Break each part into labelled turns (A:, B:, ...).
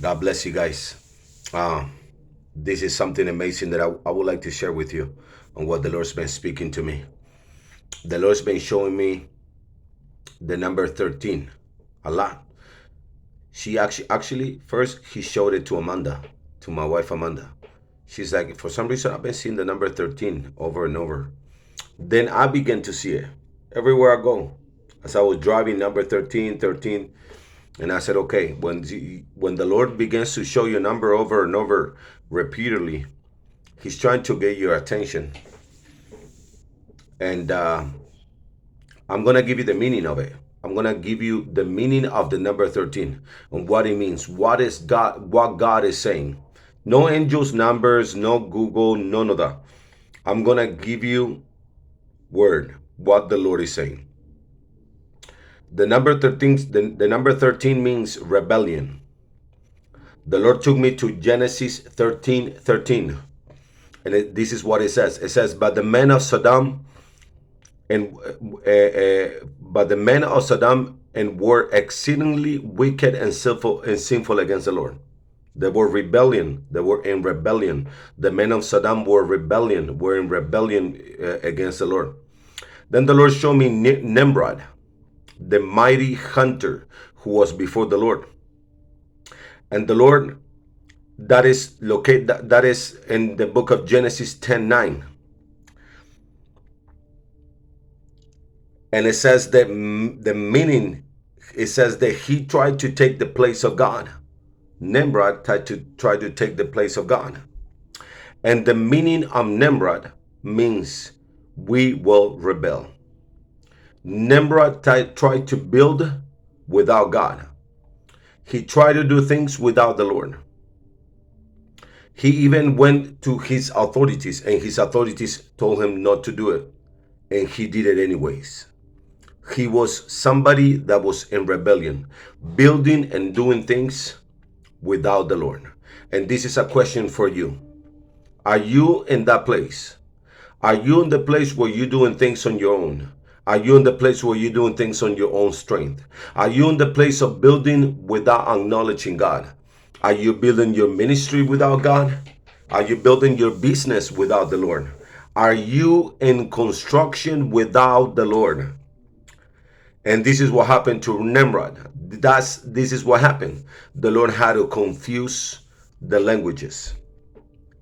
A: God bless you guys. Uh, this is something amazing that I would like to share with you on what the Lord's been speaking to me. The Lord's been showing me the number 13 a lot. She actually first he showed it to Amanda, to my wife Amanda. She's like, for some reason I've been seeing the number 13 over and over. Then I began to see it everywhere I go. As I was driving, number 13, 13. And I said, okay, when the Lord begins to show you a number over and over repeatedly, He's trying to get your attention. And I'm going to give you the meaning of it. I'm going to give you the meaning of the number 13 and what it means. What God is saying. No angels, numbers, no Google, none of that. I'm going to give you word, what the Lord is saying. The number 13, the number 13 means rebellion. The Lord took me to Genesis 13:13. And this is what it says. It says, but the men of Sodom and were exceedingly wicked and sinful against the Lord. They were rebellion. They were in rebellion. The men of Sodom were in rebellion against the Lord. Then the Lord showed me Nimrod, the mighty hunter who was before the Lord. And the Lord, that is in the book of Genesis 10:9. And it says that the meaning, it says that he tried to take the place of God. Nimrod tried to take the place of God. And the meaning of Nimrod means we will rebel. Nimrod tried to build without God. He tried to do things without the Lord. He even went to his authorities, and his authorities told him not to do it, and he did it anyways. He was somebody that was in rebellion, building and doing things without the Lord. And this is a question for you. Are you in that place? Are you in the place where you're doing things on your own? Are you in the place where you're doing things on your own strength? Are you in the place of building without acknowledging God? Are you building your ministry without God? Are you building your business without the Lord? Are you in construction without the Lord? And this is what happened to Nimrod. This is what happened. The Lord had to confuse the languages.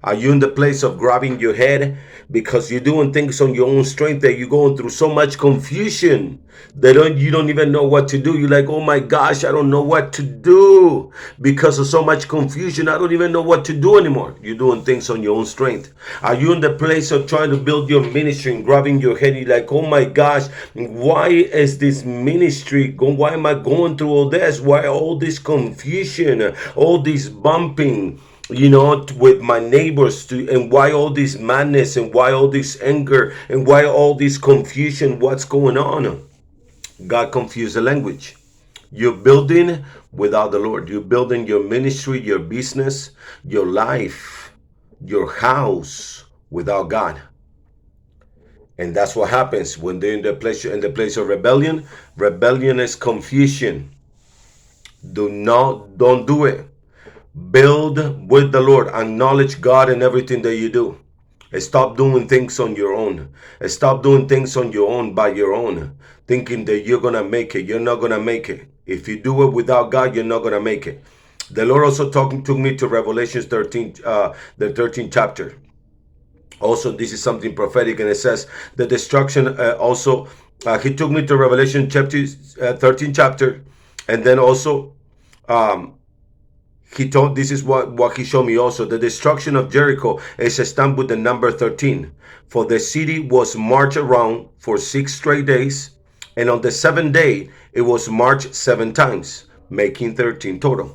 A: Are you in the place of grabbing your head because you're doing things on your own strength that you're going through so much confusion that you don't even know what to do? You're like, oh my gosh, I don't know what to do because of so much confusion. I don't even know what to do anymore. You're doing things on your own strength. Are you in the place of trying to build your ministry and grabbing your head? You're like, oh my gosh, why is this ministry going? Why am I going through all this? Why all this confusion, all this bumping? With my neighbors and why all this madness and why all this anger and why all this confusion? What's going on? God confused the language. You're building without the Lord. You're building your ministry, your business, your life, your house without God. And that's what happens when they're in the place of rebellion. Rebellion is confusion. Don't do it. Build with the Lord. Acknowledge God in everything that you do. Stop doing things on your own. Stop doing things on your own by your own, thinking that you're going to make it. You're not going to make it. If you do it without God, you're not going to make it. The Lord also took me to Revelation 13, the 13th chapter. Also, this is something prophetic, and it says the destruction he took me to Revelation chapter 13 chapter, and then also this is what he showed me also. The destruction of Jericho is stamped with the number 13. For the city was marched around for 6 straight days. And on the 7th day, it was marched 7 times, making 13 total.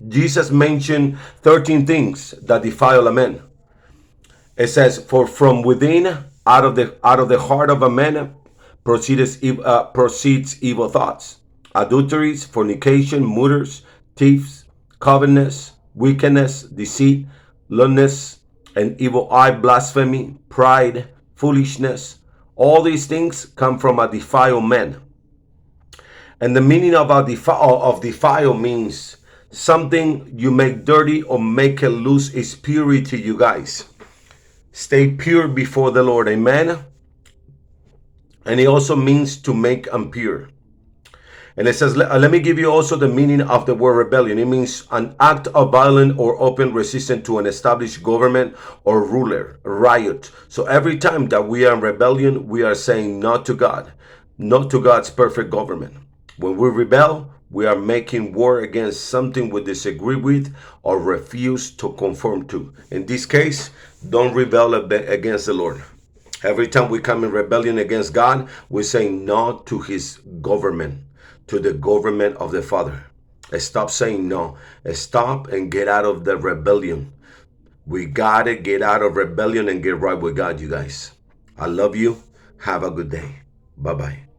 A: Jesus mentioned 13 things that defile a man. It says, for from within, out of the heart of a man, proceeds evil thoughts, adulteries, fornication, murders, thieves, covetousness, wickedness, deceit, lewdness, an evil eye, blasphemy, pride, foolishness. All these things come from a defiled man. And the meaning of defile means Something you make dirty or make it loose is purity, you guys. Stay pure before the Lord. Amen. And it also means to make impure. And it says, let me give you also the meaning of the word rebellion. It means an act of violent or open resistance to an established government or ruler, riot. So every time that we are in rebellion, we are saying no to God, not to God's perfect government. When we rebel, we are making war against something we disagree with or refuse to conform to. In this case, don't rebel against the Lord. Every time we come in rebellion against God, we say no to his government, to the government of the Father. Stop saying no. Stop and get out of the rebellion. We gotta get out of rebellion and get right with God, you guys. I love you. Have a good day. Bye-bye.